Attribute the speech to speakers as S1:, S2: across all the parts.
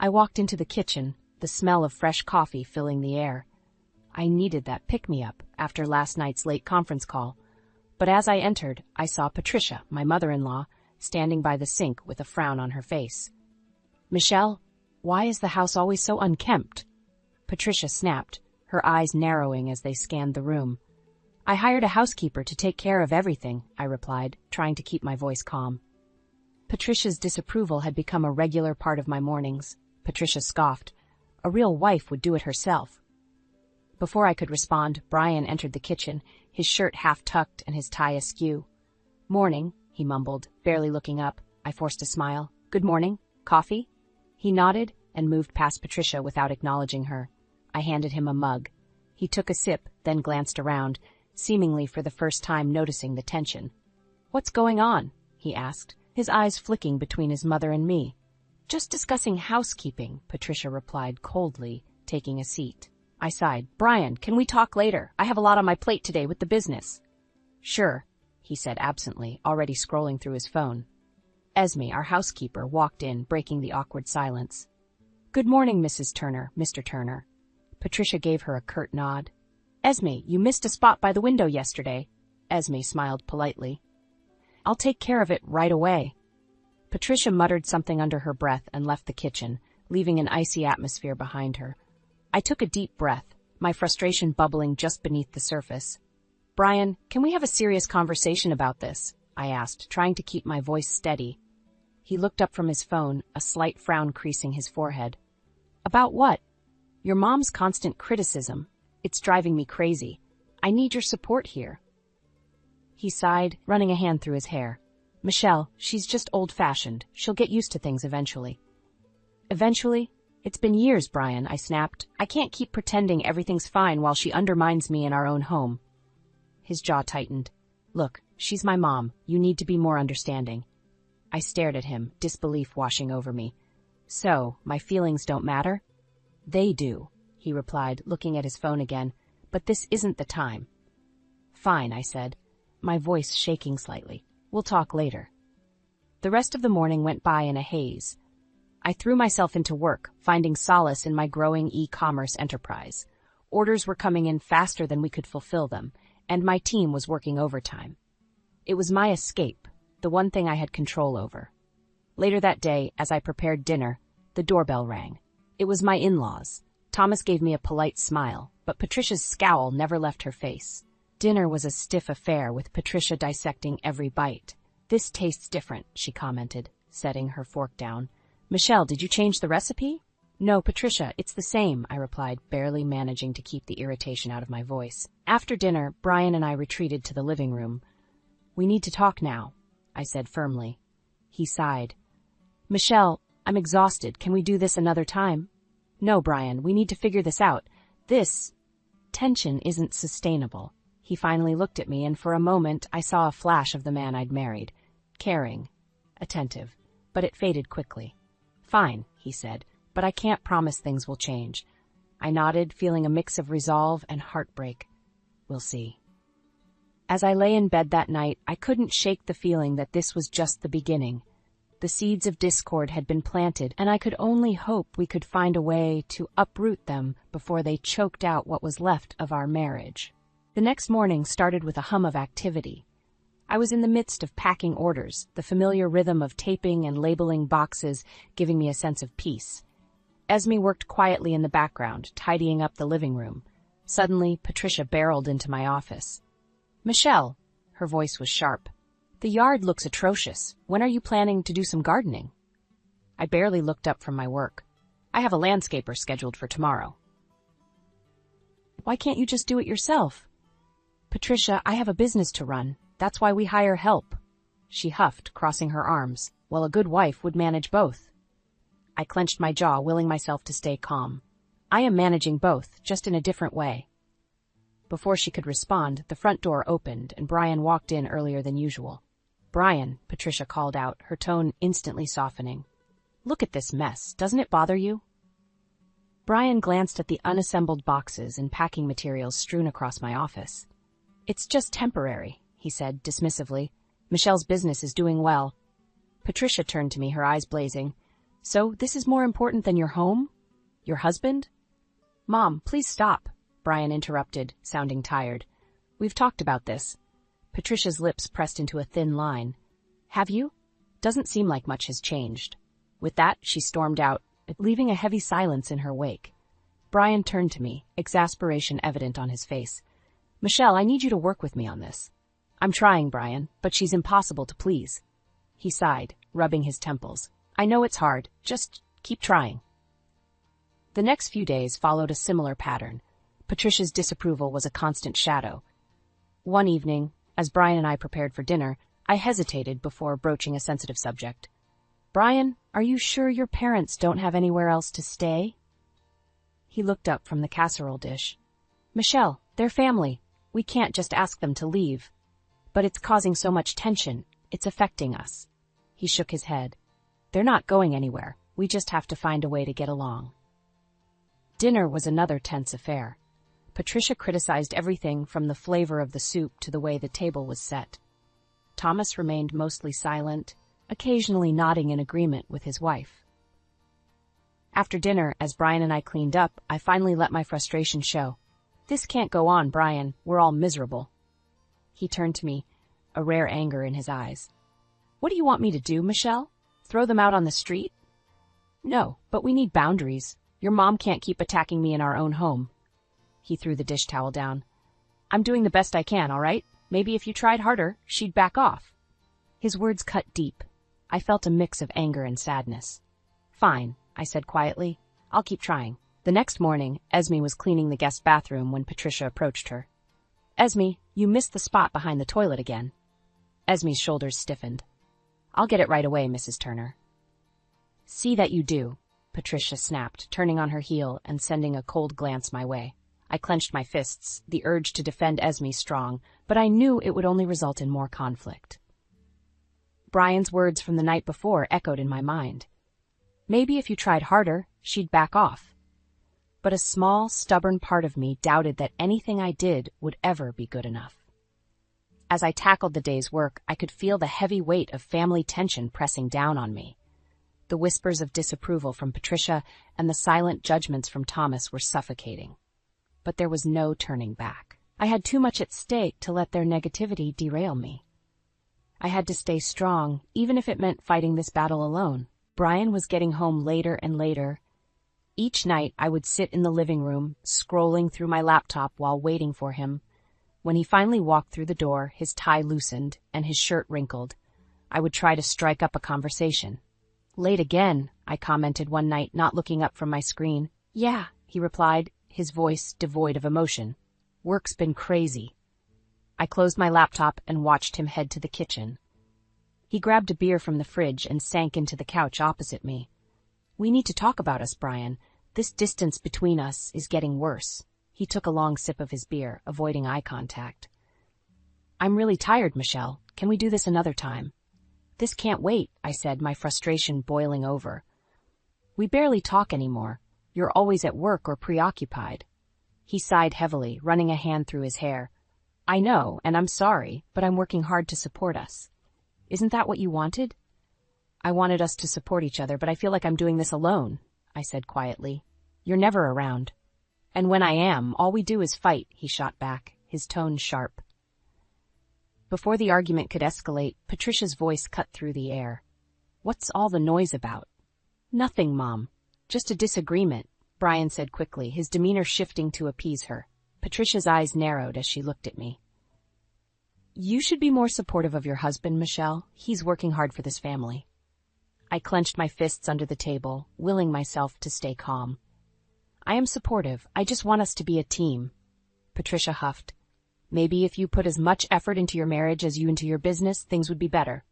S1: I walked into the kitchen, the smell of fresh coffee filling the air. I needed that pick-me-up after last night's late conference call. But as I entered, I saw Patricia, my mother-in-law, standing by the sink with a frown on her face. "Michelle, why is the house always so unkempt?" Patricia snapped, her eyes narrowing as they scanned the room. "I hired a housekeeper to take care of everything," I replied, trying to keep my voice calm. Patricia's disapproval had become a regular part of my mornings. Patricia scoffed. A real wife would do it herself. Before I could respond, Brian entered the kitchen, his shirt half-tucked and his tie askew. "Morning," he mumbled, barely looking up. I forced a smile. "Good morning. Coffee?" He nodded and moved past Patricia without acknowledging her. I handed him a mug. He took a sip, then glanced around, seemingly for the first time noticing the tension. "What's going on?" he asked, his eyes flicking between his mother and me. "Just discussing housekeeping," Patricia replied coldly, taking a seat. I sighed. "Brian, can we talk later? I have a lot on my plate today with the business." "Sure," he said absently, already scrolling through his phone. Esme, our housekeeper, walked in, breaking the awkward silence. "Good morning, Mrs. Turner, Mr. Turner." Patricia gave her a curt nod. "Esme, you missed a spot by the window yesterday." Esme smiled politely. "I'll take care of it right away." Patricia muttered something under her breath and left the kitchen, leaving an icy atmosphere behind her. I took a deep breath, my frustration bubbling just beneath the surface. "Brian, can we have a serious conversation about this?" I asked, trying to keep my voice steady. He looked up from his phone, a slight frown creasing his forehead. "About what?" "Your mom's constant criticism. It's driving me crazy. I need your support here." He sighed, running a hand through his hair. "Michelle, she's just old-fashioned. She'll get used to things eventually." "Eventually? It's been years, Brian," I snapped. "I can't keep pretending everything's fine while she undermines me in our own home." His jaw tightened. "Look, she's my mom. You need to be more understanding." I stared at him, disbelief washing over me. "So, my feelings don't matter?" "They do," he replied, looking at his phone again. "But this isn't the time." "Fine," I said, my voice shaking slightly. "We'll talk later." The rest of the morning went by in a haze. I threw myself into work, finding solace in my growing e-commerce enterprise. Orders were coming in faster than we could fulfill them, and my team was working overtime. It was my escape, the one thing I had control over. Later that day, as I prepared dinner, the doorbell rang. It was my in-laws. Thomas gave me a polite smile, but Patricia's scowl never left her face. Dinner was a stiff affair, with Patricia dissecting every bite. "This tastes different," she commented, setting her fork down. "Michelle, did you change the recipe?" "No, Patricia, it's the same," I replied, barely managing to keep the irritation out of my voice. After dinner, Brian and I retreated to the living room. "We need to talk now," I said firmly. He sighed. "Michelle, I'm exhausted. Can we do this another time?" "No, Brian, we need to figure this out. This tension isn't sustainable." He finally looked at me, and for a moment I saw a flash of the man I'd married. Caring, attentive, but it faded quickly. "Fine," he said, "but I can't promise things will change." I nodded, feeling a mix of resolve and heartbreak. "We'll see." As I lay in bed that night, I couldn't shake the feeling that this was just the beginning. The seeds of discord had been planted, and I could only hope we could find a way to uproot them before they choked out what was left of our marriage. The next morning started with a hum of activity. I was in the midst of packing orders, the familiar rhythm of taping and labeling boxes giving me a sense of peace. Esme worked quietly in the background, tidying up the living room. Suddenly, Patricia barreled into my office. "Michelle," her voice was sharp, "the yard looks atrocious. When are you planning to do some gardening?" I barely looked up from my work. "I have a landscaper scheduled for tomorrow." "Why can't you just do it yourself?" "Patricia, I have a business to run. That's why we hire help." She huffed, crossing her arms. "Well, a good wife would manage both." I clenched my jaw, willing myself to stay calm. "I am managing both, just in a different way." Before she could respond, the front door opened and Brian walked in earlier than usual. "Brian," Patricia called out, her tone instantly softening. "Look at this mess. Doesn't it bother you?" Brian glanced at the unassembled boxes and packing materials strewn across my office. "It's just temporary," he said dismissively. "Michelle's business is doing well." Patricia turned to me, her eyes blazing. So this is more important than your home? Your husband? Mom, please stop, Brian interrupted, sounding tired. We've talked about this. Patricia's lips pressed into a thin line. Have you? Doesn't seem like much has changed. With that, she stormed out, leaving a heavy silence in her wake. Brian turned to me, exasperation evident on his face. Michelle, I need you to work with me on this. I'm trying, Brian, but she's impossible to please. He sighed, rubbing his temples. I know it's hard. Just keep trying. The next few days followed a similar pattern. Patricia's disapproval was a constant shadow. One evening, as Brian and I prepared for dinner, I hesitated before broaching a sensitive subject. Brian, are you sure your parents don't have anywhere else to stay? He looked up from the casserole dish. Michelle, they're family. We can't just ask them to leave. But it's causing so much tension. It's affecting us. He shook his head. They're not going anywhere. We just have to find a way to get along. Dinner was another tense affair. Patricia criticized everything from the flavor of the soup to the way the table was set. Thomas remained mostly silent, occasionally nodding in agreement with his wife. After dinner, as Brian and I cleaned up, I finally let my frustration show. This can't go on, Brian. We're all miserable. He turned to me, a rare anger in his eyes. What do you want me to do, Michelle? Throw them out on the street? No, but we need boundaries. Your mom can't keep attacking me in our own home. He threw the dish towel down. I'm doing the best I can, all right? Maybe if you tried harder, she'd back off. His words cut deep. I felt a mix of anger and sadness. Fine, I said quietly. I'll keep trying. The next morning, Esme was cleaning the guest bathroom when Patricia approached her. Esme, you missed the spot behind the toilet again. Esme's shoulders stiffened. I'll get it right away, Mrs. Turner. See that you do, Patricia snapped, turning on her heel and sending a cold glance my way. I clenched my fists, the urge to defend Esme strong, but I knew it would only result in more conflict. Brian's words from the night before echoed in my mind. Maybe if you tried harder, she'd back off. But a small, stubborn part of me doubted that anything I did would ever be good enough. As I tackled the day's work, I could feel the heavy weight of family tension pressing down on me. The whispers of disapproval from Patricia and the silent judgments from Thomas were suffocating. But there was no turning back. I had too much at stake to let their negativity derail me. I had to stay strong, even if it meant fighting this battle alone. Brian was getting home later and later. Each night I would sit in the living room, scrolling through my laptop while waiting for him. When he finally walked through the door, his tie loosened and his shirt wrinkled. I would try to strike up a conversation. Late again, I commented one night, not looking up from my screen. Yeah, he replied, his voice devoid of emotion. Work's been crazy. I closed my laptop and watched him head to the kitchen. He grabbed a beer from the fridge and sank into the couch opposite me. We need to talk about us, Brian. This distance between us is getting worse. He took a long sip of his beer, avoiding eye contact. I'm really tired, Michelle. Can we do this another time? This can't wait, I said, my frustration boiling over. We barely talk anymore. You're always at work or preoccupied. He sighed heavily, running a hand through his hair. I know, and I'm sorry, but I'm working hard to support us. Isn't that what you wanted? I wanted us to support each other, but I feel like I'm doing this alone, I said quietly. You're never around. And when I am, all we do is fight, he shot back, his tone sharp. Before the argument could escalate, Patricia's voice cut through the air. What's all the noise about? Nothing, Mom. Just a disagreement, Brian said quickly, his demeanor shifting to appease her. Patricia's eyes narrowed as she looked at me. You should be more supportive of your husband, Michelle. He's working hard for this family. I clenched my fists under the table, willing myself to stay calm. I am supportive. I just want us to be a team. Patricia huffed. Maybe if you put as much effort into your marriage as you into your business, things would be better.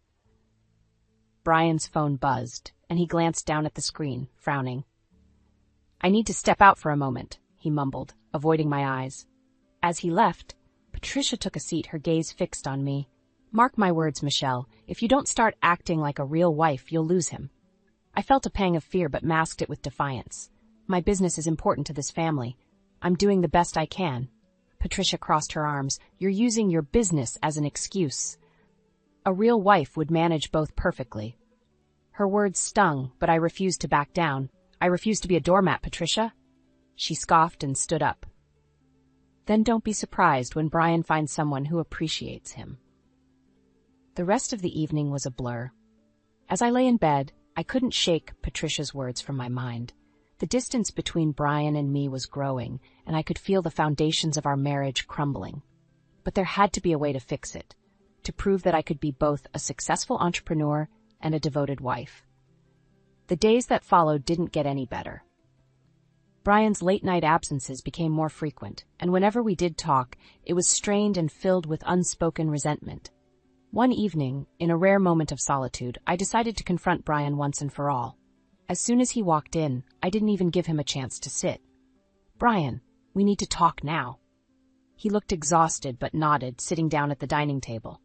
S1: Brian's phone buzzed, and he glanced down at the screen, frowning. I need to step out for a moment, he mumbled, avoiding my eyes. As he left, Patricia took a seat, her gaze fixed on me. Mark my words, Michelle. If you don't start acting like a real wife, you'll lose him. I felt a pang of fear but masked it with defiance. My business is important to this family. I'm doing the best I can. Patricia crossed her arms. You're using your business as an excuse. A real wife would manage both perfectly. Her words stung, but I refused to back down. I refuse to be a doormat, Patricia. She scoffed and stood up. Then don't be surprised when Brian finds someone who appreciates him. The rest of the evening was a blur. As I lay in bed, I couldn't shake Patricia's words from my mind. The distance between Brian and me was growing, and I could feel the foundations of our marriage crumbling. But there had to be a way to fix it, to prove that I could be both a successful entrepreneur and a devoted wife. The days that followed didn't get any better. Brian's late-night absences became more frequent, and whenever we did talk, it was strained and filled with unspoken resentment. One evening, in a rare moment of solitude, I decided to confront Brian once and for all. As soon as he walked in, I didn't even give him a chance to sit. "Brian, we need to talk now." He looked exhausted but nodded, sitting down at the dining table.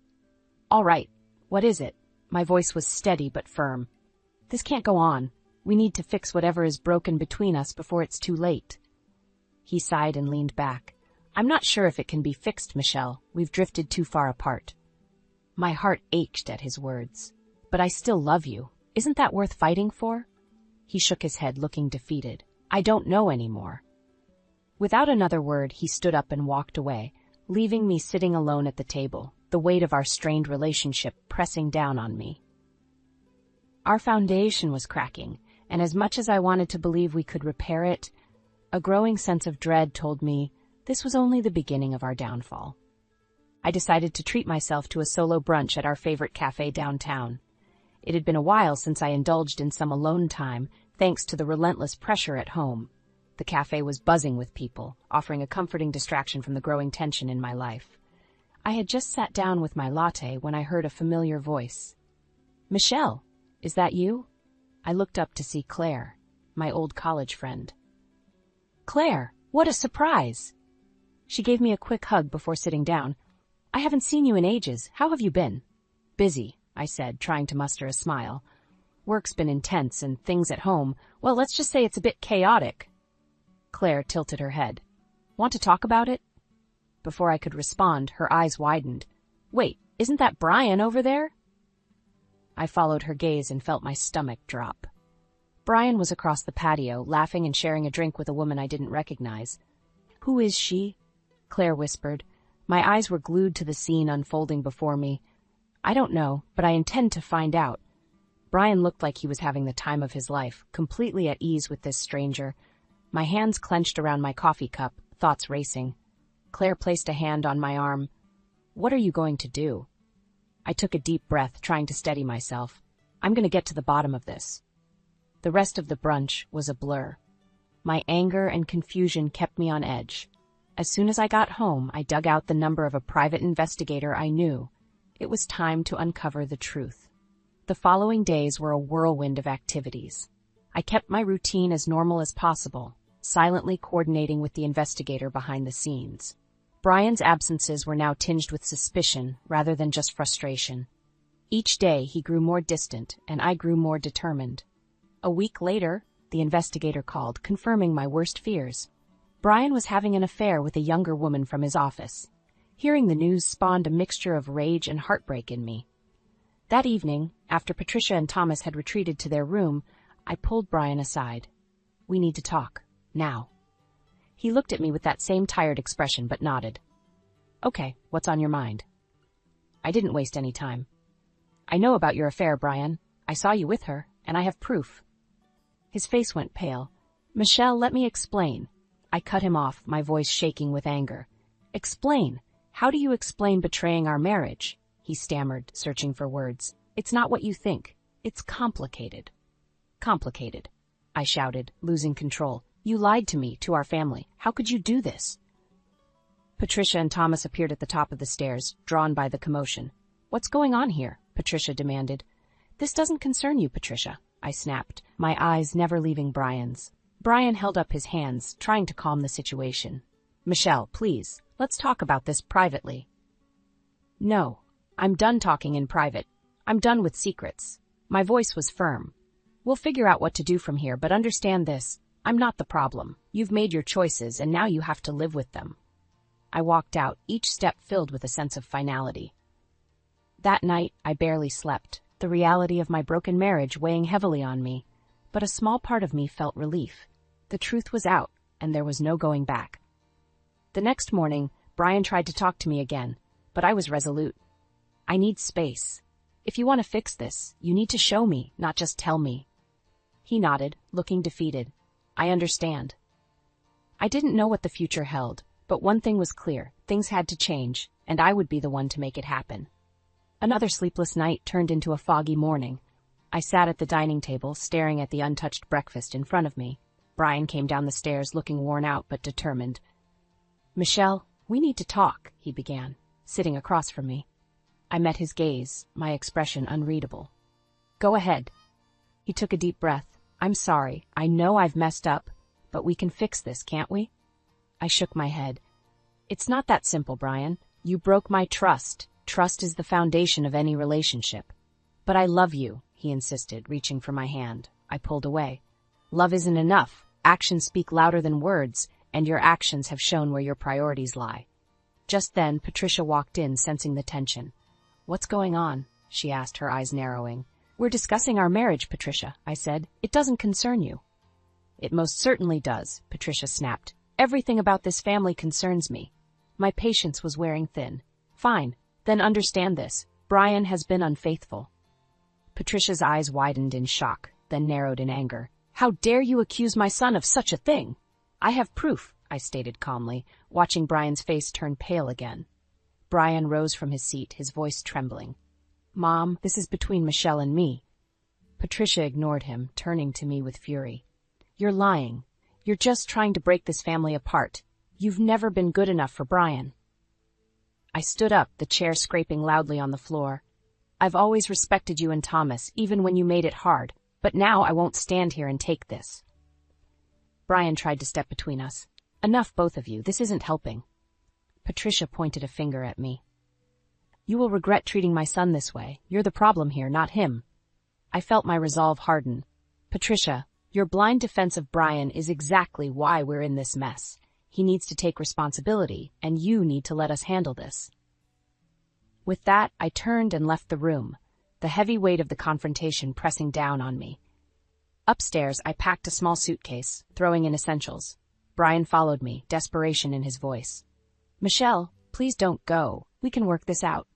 S1: "All right, what is it?" My voice was steady but firm. "This can't go on. We need to fix whatever is broken between us before it's too late." He sighed and leaned back. "I'm not sure if it can be fixed, Michelle. We've drifted too far apart." My heart ached at his words. "But I still love you. Isn't that worth fighting for?" He shook his head, looking defeated. "I don't know anymore." Without another word, he stood up and walked away, leaving me sitting alone at the table, the weight of our strained relationship pressing down on me. Our foundation was cracking, and as much as I wanted to believe we could repair it, a growing sense of dread told me this was only the beginning of our downfall. I decided to treat myself to a solo brunch at our favorite cafe downtown. It had been a while since I indulged in some alone time, thanks to the relentless pressure at home. The cafe was buzzing with people, offering a comforting distraction from the growing tension in my life. I had just sat down with my latte when I heard a familiar voice. "Michelle, is that you?" I looked up to see Claire, my old college friend. "Claire, what a surprise!" She gave me a quick hug before sitting down. "I haven't seen you in ages. How have you been?" "Busy," I said, trying to muster a smile. "Work's been intense, and things at home, well, let's just say it's a bit chaotic." Claire tilted her head. "Want to talk about it?" Before I could respond, her eyes widened. "Wait, isn't that Brian over there?" I followed her gaze and felt my stomach drop. Brian was across the patio, laughing and sharing a drink with a woman I didn't recognize. "Who is she?" Claire whispered. My eyes were glued to the scene unfolding before me. "I don't know, but I intend to find out." Brian looked like he was having the time of his life, completely at ease with this stranger. My hands clenched around my coffee cup, thoughts racing. Claire placed a hand on my arm. "What are you going to do?" I took a deep breath, trying to steady myself. "I'm going to get to the bottom of this." The rest of the brunch was a blur. My anger and confusion kept me on edge. As soon as I got home, I dug out the number of a private investigator I knew. It was time to uncover the truth. The following days were a whirlwind of activities. I kept my routine as normal as possible, silently coordinating with the investigator behind the scenes. Brian's absences were now tinged with suspicion rather than just frustration. Each day he grew more distant, and I grew more determined. A week later, the investigator called, confirming my worst fears. Brian was having an affair with a younger woman from his office. Hearing the news spawned a mixture of rage and heartbreak in me. That evening, after Patricia and Thomas had retreated to their room, I pulled Brian aside. "We need to talk. Now." He looked at me with that same tired expression, but nodded. "Okay, what's on your mind?" I didn't waste any time. "I know about your affair, Brian. I saw you with her, and I have proof." His face went pale. "Michelle, let me explain." I cut him off, my voice shaking with anger. "Explain? How do you explain betraying our marriage?" He stammered, searching for words. "It's not what you think. It's complicated." "Complicated," I shouted, losing control. "You lied to me, to our family. How could you do this?" Patricia and Thomas appeared at the top of the stairs, drawn by the commotion. "What's going on here?" Patricia demanded. "This doesn't concern you, Patricia," I snapped, my eyes never leaving Brian's. Brian held up his hands, trying to calm the situation. "Michelle, please, let's talk about this privately." "No, I'm done talking in private. I'm done with secrets." My voice was firm. "We'll figure out what to do from here, but understand this. I'm not the problem. You've made your choices, and now you have to live with them." I walked out, each step filled with a sense of finality. That night, I barely slept, the reality of my broken marriage weighing heavily on me, but a small part of me felt relief. The truth was out, and there was no going back. The next morning, Brian tried to talk to me again, but I was resolute. I need space. If you want to fix this, you need to show me, not just tell me. He nodded, looking defeated. I understand. I didn't know what the future held, but one thing was clear: things had to change, and I would be the one to make it happen. Another sleepless night turned into a foggy morning. I sat at the dining table, staring at the untouched breakfast in front of me. Brian came down the stairs looking worn out but determined. "Michelle, we need to talk," he began, sitting across from me. I met his gaze, my expression unreadable. "Go ahead." He took a deep breath. "I'm sorry. I know I've messed up, but we can fix this, can't we?" I shook my head. "It's not that simple, Brian. You broke my trust. Trust is the foundation of any relationship." "But I love you," he insisted, reaching for my hand. I pulled away. "Love isn't enough. Actions speak louder than words, and your actions have shown where your priorities lie." Just then, Patricia walked in, sensing the tension. "What's going on?" she asked, her eyes narrowing. "We're discussing our marriage, Patricia," I said. "It doesn't concern you." "It most certainly does," Patricia snapped. "Everything about this family concerns me." My patience was wearing thin. "Fine, then understand this. Brian has been unfaithful." Patricia's eyes widened in shock, then narrowed in anger. "How dare you accuse my son of such a thing?" "I have proof," I stated calmly, watching Brian's face turn pale again. Brian rose from his seat, his voice trembling. "Mom, this is between Michelle and me." Patricia ignored him, turning to me with fury. "You're lying. You're just trying to break this family apart. You've never been good enough for Brian." I stood up, the chair scraping loudly on the floor. "I've always respected you and Thomas, even when you made it hard, but now I won't stand here and take this." Brian tried to step between us. "Enough, both of you. This isn't helping." Patricia pointed a finger at me. "You will regret treating my son this way. You're the problem here, not him." I felt my resolve harden. "Patricia, your blind defense of Brian is exactly why we're in this mess. He needs to take responsibility, and you need to let us handle this." With that, I turned and left the room, the heavy weight of the confrontation pressing down on me. Upstairs, I packed a small suitcase, throwing in essentials. Brian followed me, desperation in his voice. "Michelle, please don't go. We can work this out."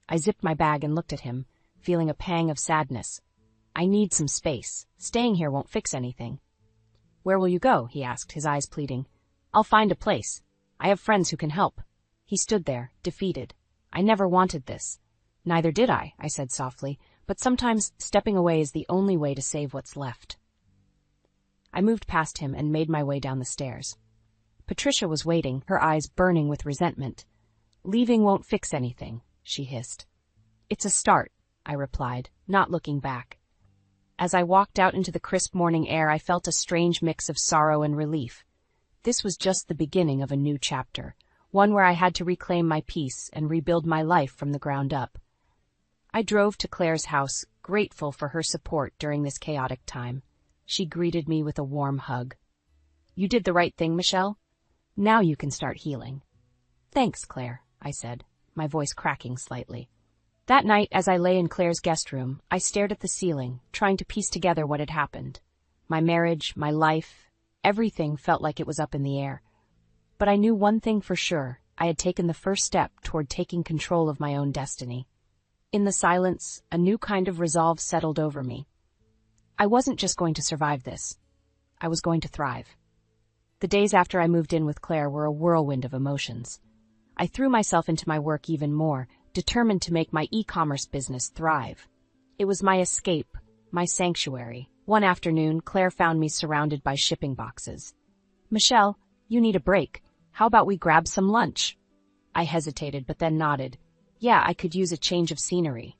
S1: I zipped my bag and looked at him, feeling a pang of sadness. "I need some space. Staying here won't fix anything." "Where will you go?" he asked, his eyes pleading. "I'll find a place. I have friends who can help." He stood there, defeated. "I never wanted this." "Neither did I," said softly, "but sometimes stepping away is the only way to save what's left." I moved past him and made my way down the stairs. Patricia was waiting, her eyes burning with resentment. "Leaving won't fix anything," she hissed. "It's a start," I replied, not looking back. As I walked out into the crisp morning air, I felt a strange mix of sorrow and relief. This was just the beginning of a new chapter, one where I had to reclaim my peace and rebuild my life from the ground up. I drove to Claire's house, grateful for her support during this chaotic time. She greeted me with a warm hug. "You did the right thing, Michelle. Now you can start healing." "Thanks, Claire," I said, my voice cracking slightly. That night, as I lay in Claire's guest room, I stared at the ceiling, trying to piece together what had happened. My marriage, my life, everything felt like it was up in the air. But I knew one thing for sure: I had taken the first step toward taking control of my own destiny. In the silence, a new kind of resolve settled over me. I wasn't just going to survive this. I was going to thrive. The days after I moved in with Claire were a whirlwind of emotions. I threw myself into my work even more, determined to make my e-commerce business thrive. It was my escape, my sanctuary. One afternoon, Claire found me surrounded by shipping boxes. "Michelle, you need a break. How about we grab some lunch?" I hesitated, but then nodded. Yeah, I could use a change of scenery.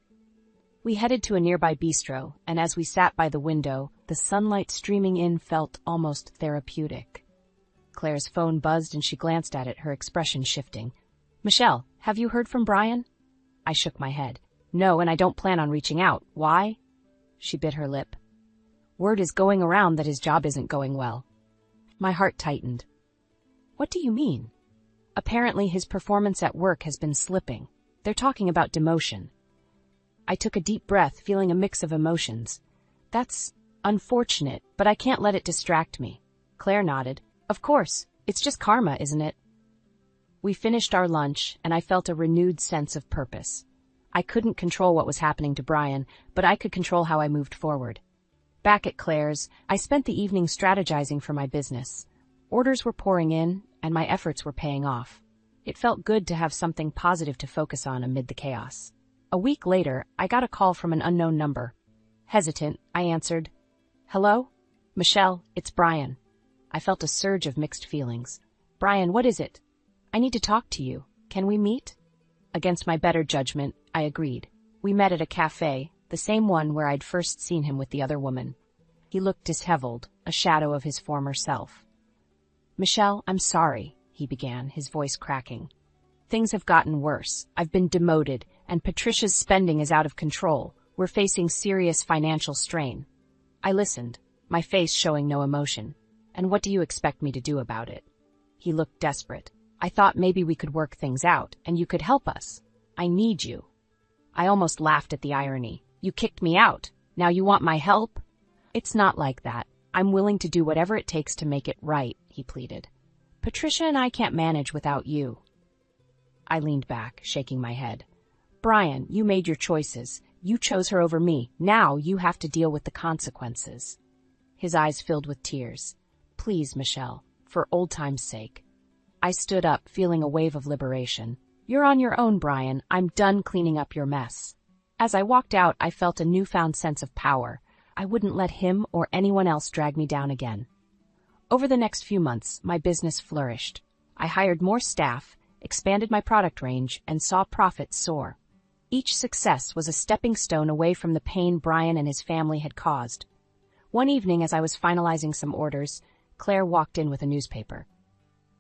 S1: We headed to a nearby bistro, and as we sat by the window, the sunlight streaming in felt almost therapeutic. Claire's phone buzzed and she glanced at it, her expression shifting. "Michelle, have you heard from Brian?" I shook my head. "No, and I don't plan on reaching out. Why?" She bit her lip. "Word is going around that his job isn't going well." My heart tightened. "What do you mean?" "Apparently his performance at work has been slipping. They're talking about demotion." I took a deep breath, feeling a mix of emotions. That's unfortunate, but I can't let it distract me. Claire nodded. Of course, it's just karma, isn't it? We finished our lunch, and I felt a renewed sense of purpose. I couldn't control what was happening to Brian, but I could control how I moved forward. Back at Claire's, I spent the evening strategizing for my business. Orders were pouring in, and my efforts were paying off. It felt good to have something positive to focus on amid the chaos. A week later, I got a call from an unknown number. Hesitant, I answered. Hello? Michelle, it's Brian. I felt a surge of mixed feelings. Brian, what is it? I need to talk to you. Can we meet? Against my better judgment, I agreed. We met at a cafe, the same one where I'd first seen him with the other woman. He looked disheveled, a shadow of his former self. Michelle, I'm sorry, he began, his voice cracking. Things have gotten worse. I've been demoted, and Patricia's spending is out of control. We're facing serious financial strain. I listened, my face showing no emotion. And what do you expect me to do about it? He looked desperate. I thought maybe we could work things out, and you could help us. I need you. I almost laughed at the irony. You kicked me out. Now you want my help? It's not like that. I'm willing to do whatever it takes to make it right, he pleaded. Patricia and I can't manage without you. I leaned back, shaking my head. Brian, you made your choices. You chose her over me. Now you have to deal with the consequences. His eyes filled with tears. Please, Michelle, for old time's sake. I stood up, feeling a wave of liberation. You're on your own, Brian. I'm done cleaning up your mess. As I walked out, I felt a newfound sense of power. I wouldn't let him or anyone else drag me down again. Over the next few months, my business flourished. I hired more staff, expanded my product range, and saw profits soar. Each success was a stepping stone away from the pain Brian and his family had caused. One evening, as I was finalizing some orders, Claire walked in with a newspaper.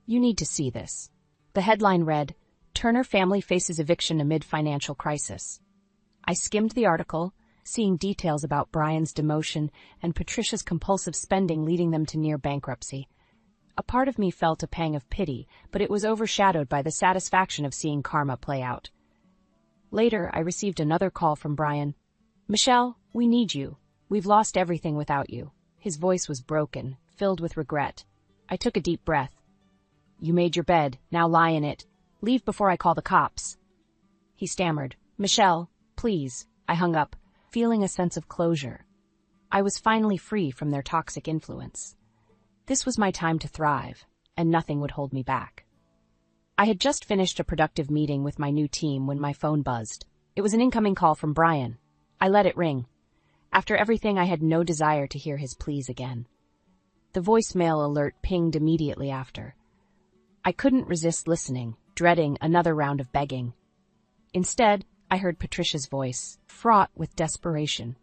S1: You need to see this. The headline read, Turner family faces eviction amid financial crisis. I skimmed the article, seeing details about Brian's demotion and Patricia's compulsive spending leading them to near bankruptcy. A part of me felt a pang of pity, but it was overshadowed by the satisfaction of seeing karma play out. Later, I received another call from Brian. Michelle, we need you. We've lost everything without you. His voice was broken, filled with regret. I took a deep breath. You made your bed, now lie in it. Leave before I call the cops. He stammered. Michelle, please. I hung up, feeling a sense of closure. I was finally free from their toxic influence. This was my time to thrive, and nothing would hold me back. I had just finished a productive meeting with my new team when my phone buzzed. It was an incoming call from Brian. I let it ring. After everything, I had no desire to hear his pleas again. The voicemail alert pinged immediately after. I couldn't resist listening, dreading another round of begging. Instead, I heard Patricia's voice, fraught with desperation.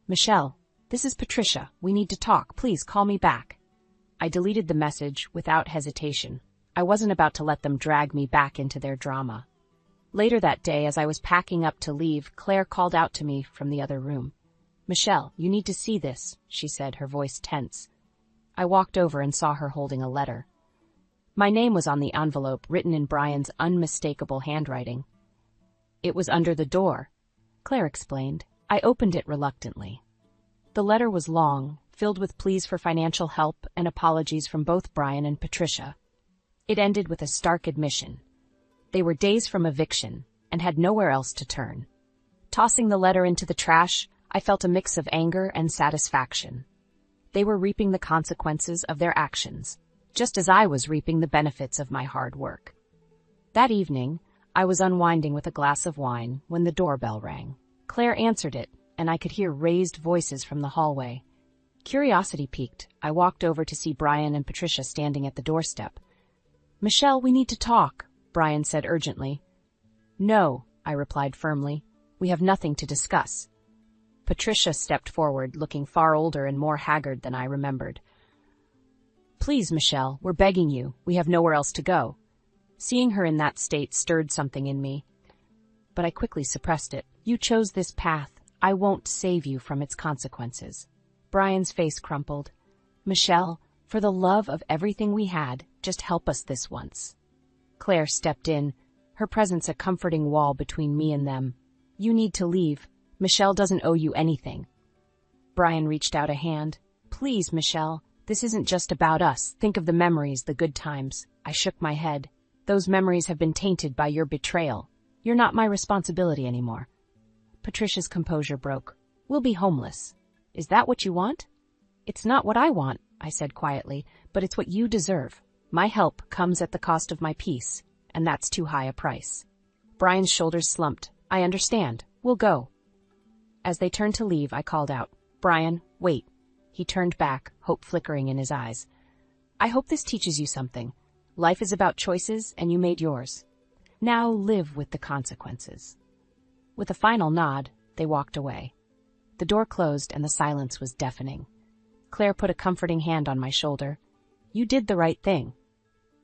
S1: Michelle, this is Patricia. We need to talk. Please call me back. I deleted the message without hesitation. I wasn't about to let them drag me back into their drama. Later that day, as I was packing up to leave, Claire called out to me from the other room. Michelle, you need to see this, she said, her voice tense. I walked over and saw her holding a letter. My name was on the envelope, written in Brian's unmistakable handwriting. It was under the door, Claire explained. I opened it reluctantly. The letter was long, filled with pleas for financial help and apologies from both Brian and Patricia. It ended with a stark admission. They were days from eviction and had nowhere else to turn. Tossing the letter into the trash, I felt a mix of anger and satisfaction. They were reaping the consequences of their actions, just as I was reaping the benefits of my hard work. That evening, I was unwinding with a glass of wine when the doorbell rang. Claire answered it, and I could hear raised voices from the hallway. Curiosity piqued, I walked over to see Brian and Patricia standing at the doorstep. Michelle, we need to talk, Brian said urgently. No, I replied firmly. We have nothing to discuss. Patricia stepped forward, looking far older and more haggard than I remembered. Please, Michelle, we're begging you. We have nowhere else to go. Seeing her in that state stirred something in me, but I quickly suppressed it. You chose this path. I won't save you from its consequences. Brian's face crumpled. Michelle, for the love of everything we had, just help us this once. Claire stepped in, her presence a comforting wall between me and them. You need to leave. Michelle doesn't owe you anything. Brian reached out a hand. Please, Michelle. This isn't just about us. Think of the memories, the good times. I shook my head. Those memories have been tainted by your betrayal. You're not my responsibility anymore. Patricia's composure broke. We'll be homeless. Is that what you want? It's not what I want, I said quietly, but it's what you deserve. My help comes at the cost of my peace, and that's too high a price. Brian's shoulders slumped. I understand. We'll go. As they turned to leave, I called out, Brian, wait. He turned back, hope flickering in his eyes. I hope this teaches you something. Life is about choices, and you made yours. Now live with the consequences. With a final nod, they walked away. The door closed and the silence was deafening. Claire put a comforting hand on my shoulder. You did the right thing.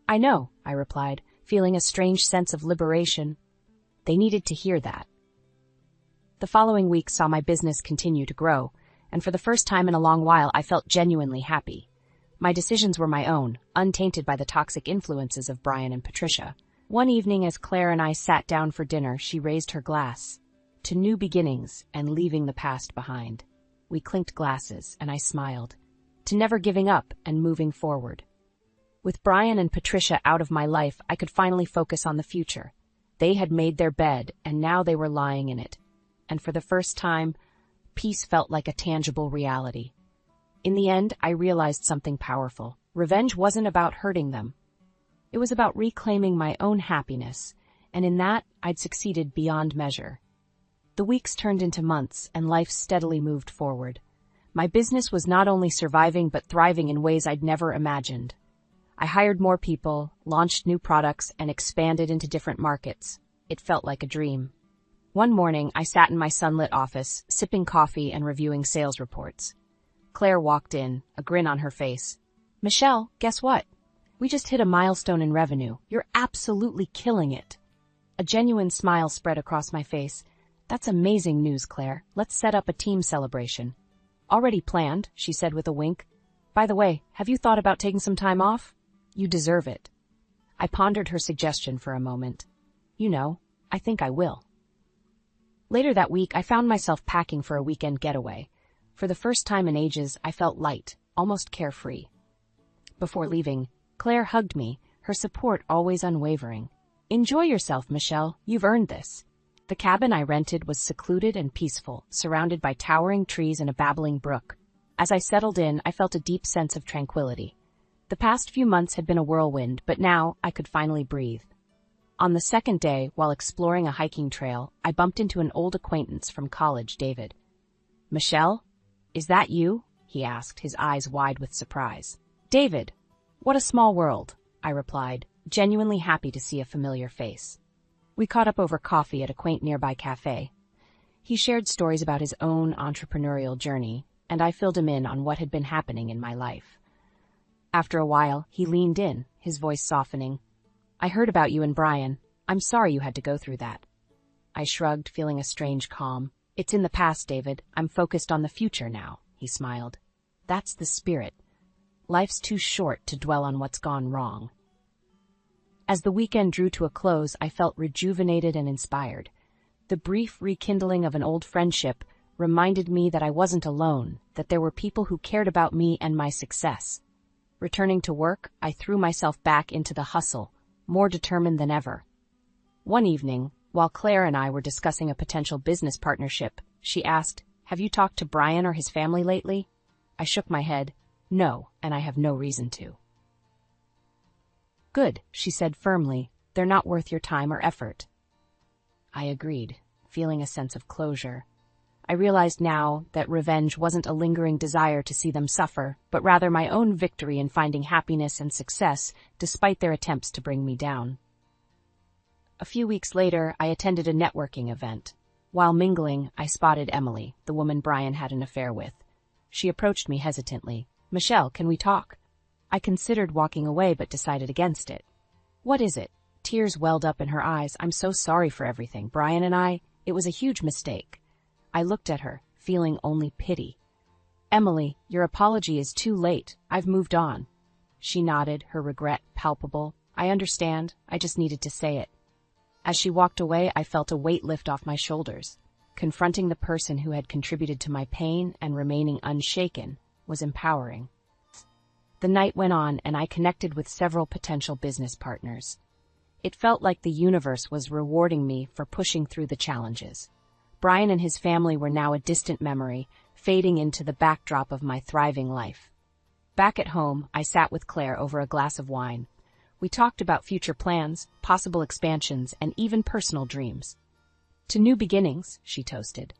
S1: I know, I replied, feeling a strange sense of liberation. They needed to hear that. The following week saw my business continue to grow, and for the first time in a long while I felt genuinely happy. My decisions were my own, untainted by the toxic influences of Brian and Patricia. One evening as Claire and I sat down for dinner, she raised her glass. To new beginnings and leaving the past behind. We clinked glasses, and I smiled. To never giving up and moving forward. With Brian and Patricia out of my life, I could finally focus on the future. They had made their bed, and now they were lying in it. And for the first time, peace felt like a tangible reality. In the end, I realized something powerful. Revenge wasn't about hurting them. It was about reclaiming my own happiness, and in that, I'd succeeded beyond measure. The weeks turned into months, and life steadily moved forward. My business was not only surviving but thriving in ways I'd never imagined. I hired more people, launched new products, and expanded into different markets. It felt like a dream. One morning, I sat in my sunlit office, sipping coffee and reviewing sales reports. Claire walked in, a grin on her face. Michelle, guess what? We just hit a milestone in revenue. You're absolutely killing it. A genuine smile spread across my face. That's amazing news, Claire. Let's set up a team celebration. Already planned, she said with a wink. By the way, have you thought about taking some time off? You deserve it. I pondered her suggestion for a moment. You know, I think I will. Later that week, I found myself packing for a weekend getaway. For the first time in ages, I felt light, almost carefree. Before leaving, Claire hugged me, her support always unwavering. Enjoy yourself, Michelle. You've earned this. The cabin I rented was secluded and peaceful, surrounded by towering trees and a babbling brook. As I settled in, I felt a deep sense of tranquility. The past few months had been a whirlwind, but now I could finally breathe. On the second day, while exploring a hiking trail, I bumped into an old acquaintance from college, David. Michelle? Is that you? He asked, his eyes wide with surprise. David, what a small world, I replied, genuinely happy to see a familiar face. We caught up over coffee at a quaint nearby cafe. He shared stories about his own entrepreneurial journey, and I filled him in on what had been happening in my life. After a while, he leaned in, his voice softening. I heard about you and Brian. I'm sorry you had to go through that. I shrugged, feeling a strange calm. It's in the past, David. I'm focused on the future now, he smiled. That's the spirit. Life's too short to dwell on what's gone wrong. As the weekend drew to a close, I felt rejuvenated and inspired. The brief rekindling of an old friendship reminded me that I wasn't alone, that there were people who cared about me and my success. Returning to work, I threw myself back into the hustle, more determined than ever. One evening, while Claire and I were discussing a potential business partnership, she asked, Have you talked to Brian or his family lately? I shook my head. No, and I have no reason to. Good, she said firmly. They're not worth your time or effort. I agreed, feeling a sense of closure. I realized now that revenge wasn't a lingering desire to see them suffer, but rather my own victory in finding happiness and success despite their attempts to bring me down. A few weeks later, I attended a networking event. While mingling, I spotted Emily, the woman Brian had an affair with. She approached me hesitantly. Michelle, can we talk? I considered walking away but decided against it. What is it? Tears welled up in her eyes. I'm so sorry for everything. Brian and it was a huge mistake. I looked at her, feeling only pity. Emily, your apology is too late. I've moved on. She nodded, her regret palpable. I understand. I just needed to say it. As she walked away, I felt a weight lift off my shoulders. Confronting the person who had contributed to my pain and remaining unshaken was empowering. The night went on, and I connected with several potential business partners. It felt like the universe was rewarding me for pushing through the challenges. Brian and his family were now a distant memory, fading into the backdrop of my thriving life. Back at home, I sat with Claire over a glass of wine. We talked about future plans, possible expansions, and even personal dreams. "To new beginnings," she toasted.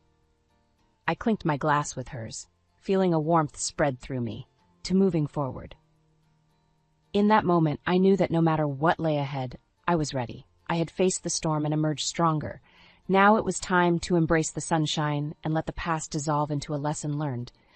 S1: I clinked my glass with hers, feeling a warmth spread through me. To moving forward. In that moment, I knew that no matter what lay ahead, I was ready. I had faced the storm and emerged stronger. Now it was time to embrace the sunshine and let the past dissolve into a lesson learned.